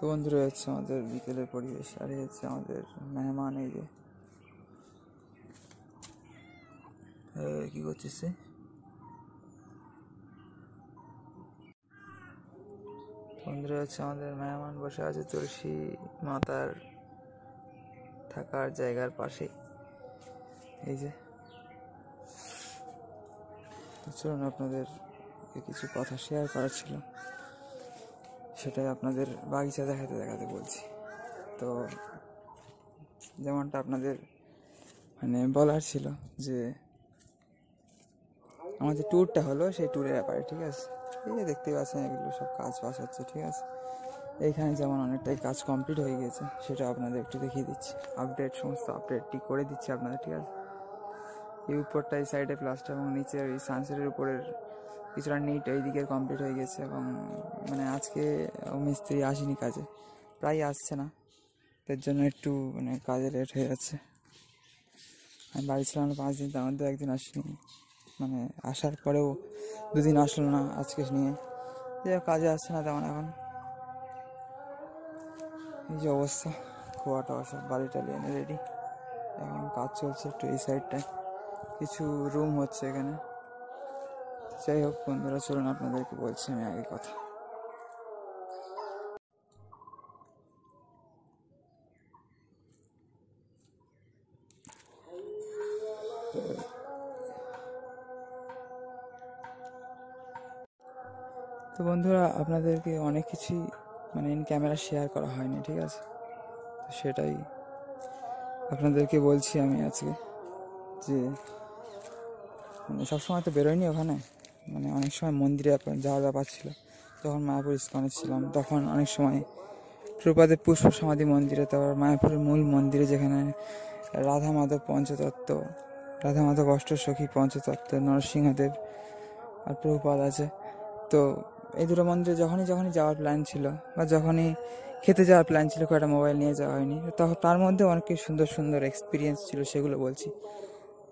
তো বন্ধুরা, হচ্ছে আমাদের বিকেলের পরিবেশ, আর এই হচ্ছে আমাদের মেহমান। এই যে কি করছিস বন্ধুরা, হচ্ছে আমাদের মেহমান বসে আছে তুলসী মাতার থাকার জায়গার পাশে। এই যে তো চলুন, আপনাদের কিছু কথা শেয়ার করার ছিল, সেটাই আপনাদের বাগিচা দেখাতে দেখাতে বলছি। তো যেমনটা আপনাদের বলার ছিল যে আমাদের ট্যুরটা হলো, সেই ট্যুরের ব্যাপারে, ঠিক আছে? এই যে দেখতে পাচ্ছেন, এগুলো সব কাজ বাজ হচ্ছে, ঠিক আছে? এইখানে যেমন অনেকটাই কাজ কমপ্লিট হয়ে গেছে, সেটা আপনাদের একটু দেখিয়ে দিচ্ছি। সমস্ত আপডেটটি করে দিচ্ছি আপনাদের, ঠিক আছে? এই উপরটা, এই সাইডে প্লাস্টার, এবং নিচের এই সানসেটের উপরের কিছুটা নিট এই দিকের কমপ্লিট হয়ে গেছে। এবং আজকে মিস্ত্রি আসেনি কাজে, প্রায় আসছে না, তার জন্য একটু কাজে লেট হয়ে যাচ্ছে। আমি বাড়ি ছিলাম 5 দিন, তার মধ্যে একদিন আসিনি, আসার পরেও 2 দিন আসলো না আজকে নিয়ে, যে কাজে আসছে না তেমন। এখন এই যে অবস্থা, খোয়াটা সব বাড়িটা এনে রেডি, এখন কাজ চলছে একটু এই সাইডটায়, কিছু রুম হচ্ছে এখানে। যাই হোক বন্ধুরা, চলুন আপনাদেরকে বলছি আমি আগে কথা। তো বন্ধুরা, আপনাদেরকে অনেক কিছুই ইন ক্যামেরা শেয়ার করা হয়নি, ঠিক আছে? তো সেটাই আপনাদেরকে বলছি আমি আজকে, যে সবসময় তো বেরোয়নি ওখানে, অনেক সময় মন্দিরে যাওয়ার ব্যাপার ছিল। যখন মায়াপুর ইস্কনে ছিলাম, তখন অনেক সময় প্রপাদের পুষ্প সমাধি মন্দিরে, তারপর মায়াপুরের মূল মন্দিরে, যেখানে রাধা মাধব পঞ্চতত্ত্ব, রাধা মাধব অষ্টসখী পঞ্চতত্ত্ব, নরসিংহদেব আর প্রভুপাদ আছে। তো এই দুটো মন্দিরে যখনই যাওয়ার প্ল্যান ছিল, বা যখনই খেতে যাওয়ার প্ল্যান ছিল, কয়েকটা মোবাইল নিয়ে যাওয়া হয়নি। তখন তার মধ্যে অনেক সুন্দর সুন্দর এক্সপিরিয়েন্স ছিল, সেগুলো বলছি।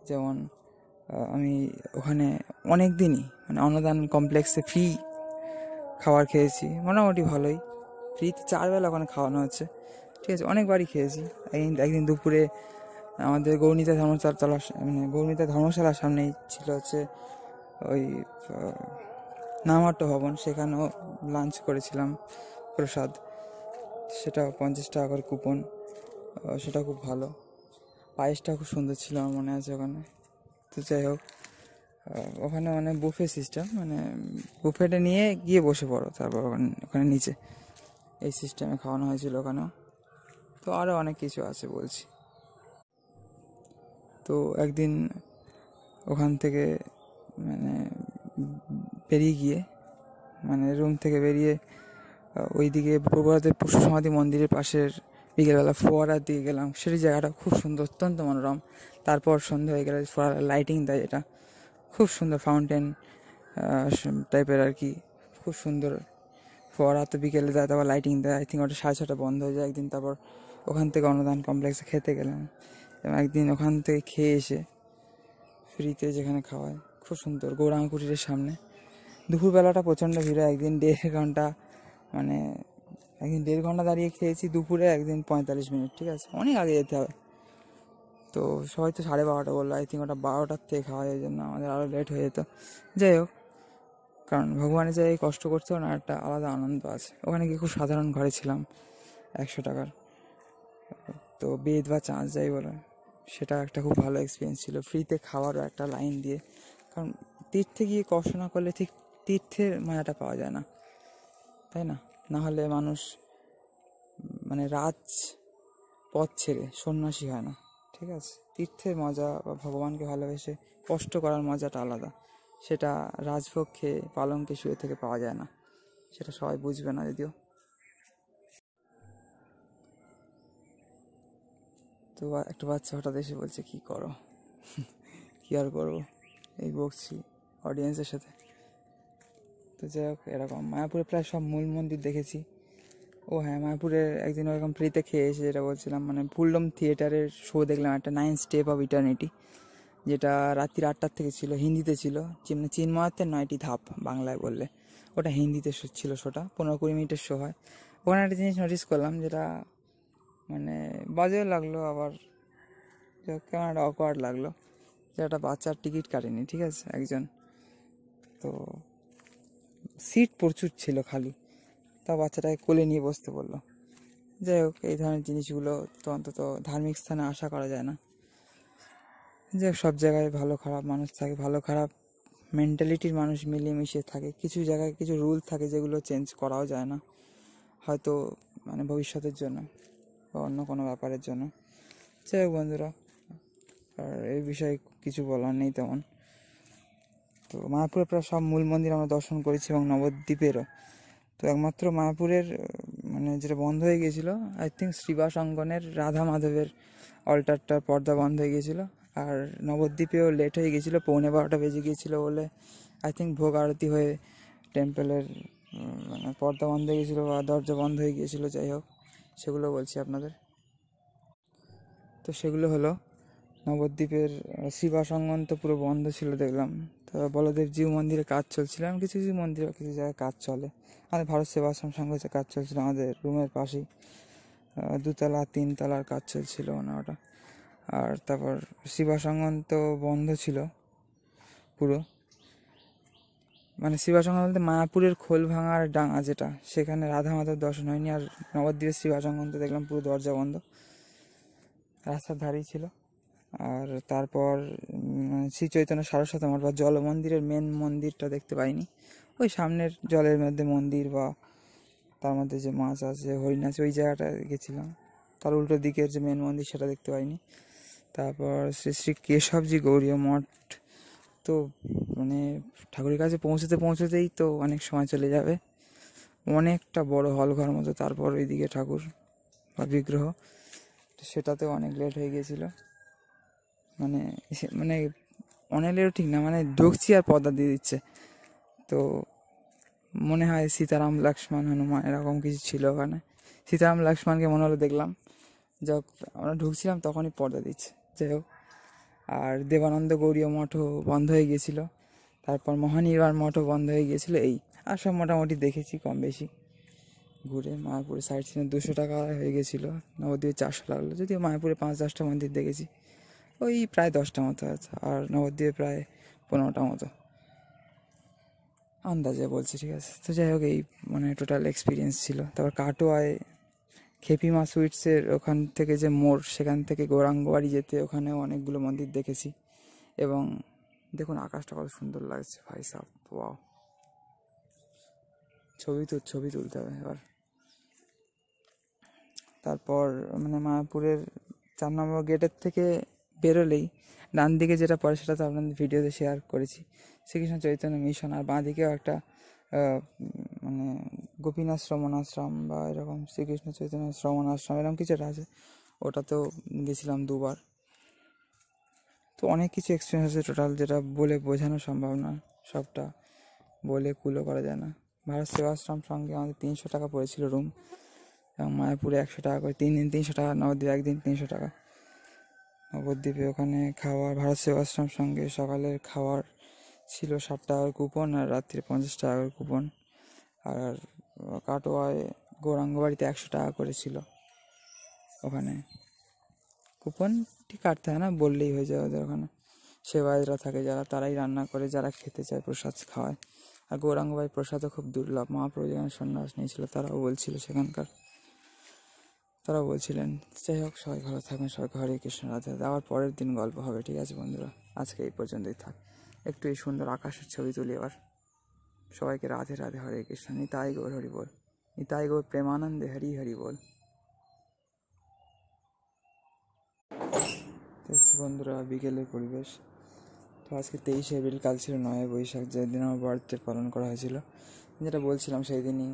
যেমন আমি ওখানে অনেক দিনই অন্নদান কমপ্লেক্সে ফ্রি খাবার খেয়েছি, মোটামুটি ভালোই। ফ্রিতে 4 বেলা ওখানে খাওয়ানো হচ্ছে, ঠিক আছে? অনেকবারই খেয়েছি। একদিন দুপুরে আমাদের গৌরনীতা ধর্মশালার সামনেই ছিল হচ্ছে ওই নামহট্ট ভবন, সেখানেও লাঞ্চ করেছিলাম, প্রসাদ, সেটা 50 টাকা করে কুপন, সেটা খুব ভালো। পায়েসটা খুব সুন্দর ছিল, আমার মনে আছে ওখানে। তো যাই হোক, ওখানে বুফে সিস্টেম, বুফেটা নিয়ে গিয়ে বসে পড়ো, তারপর ওখানে নিচে এই সিস্টেমে খাওয়ানো হয়েছিল ওখানেও। তো আরও অনেক কিছু আছে বলছি। তো একদিন ওখান থেকে বেরিয়ে গিয়ে, রুম থেকে বেরিয়ে ওইদিকে প্রভুপাদের পুষ্প সমাধি মন্দিরের পাশের বিকেলবেলা ফোয়ারার দিকে গেলাম। সেই জায়গাটা খুব সুন্দর, অত্যন্ত মনোরম। তারপর সন্ধ্যা হয়ে গেলে ফোয়ারা লাইটিং দেয়, এটা খুব সুন্দর, ফাউন্টেন টাইপের আর কি, খুব সুন্দর ফোয়ারা। তো বিকেলে দেয়, তারপর লাইটিং দেয়। আই থিঙ্ক ওটা 6:30 বন্ধ হয়ে যায় একদিন। তারপর ওখান থেকে অন্নদান কমপ্লেক্সে খেতে গেলাম, এবং একদিন ওখান থেকে খেয়ে এসে ফ্রিতে যেখানে খাওয়ায়, খুব সুন্দর, গৌরাঙ্গ কুটিরের সামনে। দুপুরবেলাটা প্রচণ্ড ভিড়, একদিন 1.5 ঘন্টা, একদিন 1.5 ঘন্টা দাঁড়িয়ে খেয়েছি দুপুরে, একদিন 45 মিনিট, ঠিক আছে? অনেক আগে যেতে হবে। তো সবাই তো 12:30 বললো, আই থিঙ্ক ওটা 12টার থেকে খাওয়া, এই জন্য আমাদের আরও লেট হয়ে যেত। যাই হোক, কারণ ভগবানের জায়গায় কষ্ট করতেও না একটা আলাদা আনন্দ আছে। ওখানে গিয়ে খুব সাধারণ ঘরে ছিলাম, 100 টাকার। তো বেদ বা চাঁদ যাই বলে, সেটা একটা খুব ভালো এক্সপিরিয়েন্স ছিল। ফ্রিতে খাওয়ারও একটা লাইন দিয়ে, কারণ তীর্থে গিয়ে কষ্ট না করলে ঠিক তীর্থের মায়াটা পাওয়া যায় না, তাই না? না হলে মানুষ রাজ পথ ছেড়ে সন্ন্যাসী হয় না, ঠিক আছে? তীর্থের মজা বা ভগবানকে ভালোবেসে কষ্ট করার মজাটা আলাদা, সেটা রাজভোগ খেয়ে পালঙ্কে শুয়ে থেকে পাওয়া যায় না। সেটা সবাই বুঝবে না যদিও। তো একটা বাচ্চা হঠাৎ এসে বলছে, কি করো? কি আর করবো, এই বকছি অডিয়েন্সের সাথে। তো যাই হোক, এরকম মায়াপুরে প্রায় সব মূল মন্দির দেখেছি। ও হ্যাঁ, মায়াপুরে একদিন ওরকম ফ্রিতে খেয়ে এসে, যেটা বলছিলাম, ফুলডম থিয়েটারের শো দেখলাম, একটা 9 স্টেপ অফ ইটার্নিটি, যেটা রাত্রি 8টার থেকে ছিল, হিন্দিতে ছিল। চিন্ময়াত্মের 9টি ধাপ বাংলায় বললে, ওটা হিন্দিতে ছিল। শোটা 15-20 মিনিটের শো হয়, ওখানে একটা জিনিস নোটিস করলাম যেটা মানে বাজেও লাগলো, আবার কেমন একটা অকওয়ার্ড লাগলো, যে একটা বাচ্চার টিকিট কাটেনি, ঠিক আছে, একজন, তো সিট প্রচুর ছিল খালি, তা বাচ্চাটাকে কোলে নিয়ে বসতে বললো। যাই হোক, এই ধরনের জিনিসগুলো তো অন্তত ধার্মিক স্থানে আশা করা যায় না। যে সব জায়গায় ভালো খারাপ মানুষ থাকে, ভালো খারাপ মেন্টালিটির মানুষ মিলিয়ে মিশিয়ে থাকে। কিছু জায়গায় কিছু রুল থাকে যেগুলো চেঞ্জ করাও যায় না, হয়তো মানে ভবিষ্যতের জন্য বা অন্য কোনো ব্যাপারের জন্য। যাই হোক বন্ধুরা, আর এই বিষয়ে কিছু বলার নেই তেমন। তো মায়াপুরের প্রায় সব মূল মন্দির আমরা দর্শন করেছি এবং নবদ্বীপেরও। তো একমাত্র মায়াপুরের মানে যেটা বন্ধ হয়ে গিয়েছিলো, আই থিঙ্ক শ্রীবাস অঙ্গনের রাধা মাধবের অল্টারটার পর্দা বন্ধ হয়ে গিয়েছিলো। আর নবদ্বীপেও লেট হয়ে গিয়েছিলো, 11:15 বেজে গিয়েছিলো বলে আই থিঙ্ক ভোগ আরতি হয়ে টেম্পলের মানে পর্দা বন্ধ হয়ে গিয়েছিলো বা দরজা বন্ধ হয়ে গিয়েছিলো। যাই হোক, সেগুলো বলছি আপনাদের। তো সেগুলো হলো নবদ্বীপের শ্রীবাস অঙ্গন তো পুরো বন্ধ ছিল দেখলাম। তো বলদেবজিউ মন্দিরে কাজ চলছিল, এবং কিছু কিছু মন্দিরে কিছু জায়গায় কাজ চলে। আমাদের ভারত সেবাশ্রম সংঘে কাজ চলছিল আমাদের রুমের পাশেই, 2তলা 3তলার কাজ চলছিল মানে ওটা। আর তারপর শ্রীবাস অঙ্গন তো বন্ধ ছিল পুরো, মানে শ্রীবাস অঙ্গন বলতে মায়াপুরের খোল ভাঙার ডাঙা যেটা, সেখানে রাধা মাধব দর্শন হয়নি। আর নবদ্বীপের শ্রীবাস অঙ্গন তো দেখলাম পুরো দরজা বন্ধ, রাস্তার ধারেই ছিল। আর তারপর শ্রী চৈতন্য সারস্বত মঠ বা জল মন্দিরের মেন মন্দিরটা দেখতে পাইনি। ওই সামনের জলের মধ্যে মন্দির বা তার মধ্যে যে মাছ আছে, হরিণ আছে, ওই জায়গাটা গেছিলাম। তার উল্টো দিকের যে মেন মন্দির সেটা দেখতে পাইনি। তারপর শ্রী শ্রী কেশবজি গৌরীয় মঠ, তো মানে ঠাকুরের কাছে পৌঁছতেই তো অনেক সময় চলে যাবে। অনেকটা বড় হল ঘর মতো, তারপর ওইদিকে ঠাকুর বা বিগ্রহ, সেটাতেও অনেক লেট হয়ে গিয়েছিলো। মানে মানে অনেক লেটও ঠিক না, মানে ঢুকছি আর পর্দা দিয়ে দিচ্ছে। তো মনে হয় সীতারাম লক্ষ্মণ হনুমান এরকম কিছু ছিল ওখানে। সীতারাম লক্ষ্মণকে মনে হলো দেখলাম, যখন আমরা ঢুকছিলাম তখনই পর্দা দিচ্ছে। যাই হোক, আর দেবানন্দ গৌরীয় মঠও বন্ধ হয়ে গিয়েছিলো, তারপর মহানির্বাণ মঠও বন্ধ হয়ে গিয়েছিলো। এই আর সব মোটামুটি দেখেছি কম বেশি ঘুরে। মায়াপুরে সাইড সিনে 200 টাকা হয়ে গেছিলো, নবদ্বীপে 400 লাগলো। যদিও মায়াপুরে 5-10টা মন্দির দেখেছি, ওই প্রায় 10টা মতো আছে, আর নবদ্বীপে প্রায় 15টা মতো আন্দাজে বলছি, ঠিক আছে। তো যাই হোক, এই মানে টোটাল এক্সপিরিয়েন্স ছিল। তারপর কাটোয়ায় খেপিমা সুইটসের ওখান থেকে যে মোড়, সেখান থেকে গৌরাঙ্গবাড়ি যেতে ওখানেও অনেকগুলো মন্দির দেখেছি। এবং দেখুন আকাশটা কত সুন্দর লাগছে ভাই সাহ, ওয়াও! ছবি তুলতে হবে এবার। তারপর মানে মায়াপুরের 4 নম্বর গেটের থেকে বেরোলেই ডান দিকে যেটা পড়ে, সেটা তো আপনাদের ভিডিওতে শেয়ার করেছি, শ্রীকৃষ্ণ চৈতন্য মিশন। আর বাঁ দিকেও একটা মানে গোপীনাথ শ্রমণাশ্রম বা এরকম শ্রীকৃষ্ণ চৈতন্য শ্রমণাশ্রম এরকম কিছু একটা আছে, ওটাতেও গেছিলাম 2বার। তো অনেক কিছু এক্সপিরিয়েন্স আছে টোটাল, যেটা বলে বোঝানো সম্ভব না, সবটা বলে কুলো করা যায় না। ভারত সেবাশ্রম সঙ্গে আমাদের 300 টাকা পড়েছিল রুম, এবং মায়াপুরে 100 টাকা করে, 3 দিন 300 টাকা, নবদ্বীপে একদিন 300 টাকা। নবদ্বীপে ওখানে খাওয়ার ভারত সেবাশ্রম সঙ্গে সকালের খাওয়ার ছিল 60 টাকার কুপন, আর রাত্রে 50 টাকার কুপন। আর কাটোয়ায় গৌরাঙ্গবাড়িতে 100 টাকা করে ছিল। ওখানে কুপনটি কাটতে হয় না, বললেই হয়ে যায়। ওদের ওখানে সেবায়তরা থাকে যারা, তারাই রান্না করে, যারা খেতে চায় প্রসাদ খাওয়ায়। আর গৌরাঙ্গবাড়ির প্রসাদও খুব দুর্লভ। মহাপ্রভু যেখানে সন্ন্যাস নিয়েছিল তারাও বলছিল সেখানকার, তারা বলছিলেন। যাই হোক, সবাই ভালো থাকবেন, সবাইকে হরে কৃষ্ণ, রাধে রাধে। আবার পরের দিন গল্প হবে, ঠিক আছে বন্ধুরা? আজকে এই পর্যন্তই থাক। একটু এই সুন্দর আকাশের ছবি তুলি এবার। সবাইকে রাধে রাধে, হরে কৃষ্ণ, নিতাই গৌর হরি বল, নিতাই গৌর প্রেমানন্দে হরি হরি বল। বন্ধুরা, বিকেলের পরিবেশ। তো আজকে 23শে এপ্রিল, কাল ছিল 9 বৈশাখ, যেদিন আমার বার্থডে পালন করা হয়েছিল। যেটা বলছিলাম, সেই দিনই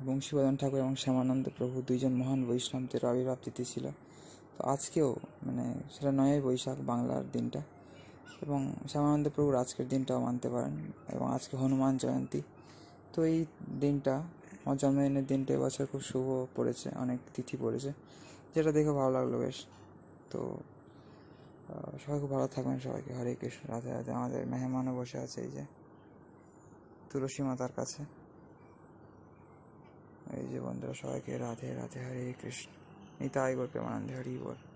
বংশীবদন ঠাকুর এবং শ্যামানন্দ প্রভু, 2জন মহান বৈষ্ণবদের আবির্ভাব তিথি ছিল। তো আজকেও মানে সেটা 9 বৈশাখ বাংলার দিনটা, এবং শ্যামানন্দ প্রভুর আজকের দিনটাও মানতে পারেন। এবং আজকে হনুমান জয়ন্তী। তো এই দিনটা, আমার জন্মদিনের দিনটা এবছর খুব শুভ পড়েছে, অনেক তিথি পড়েছে, যেটা দেখে ভালো লাগলো বেশ। তো সবাই খুব ভালো থাকবেন, সবাইকে হরে কৃষ্ণ, রাধে রাধে। আমাদের মেহমানও বসে আছে এই যে তুলসী মাতার কাছে, এই যে বন্ধুরা, সবাইকে রাধে রাধে, হরে কৃষ্ণ, নিতাই গৌর প্রেমানন্দে, হরি বল।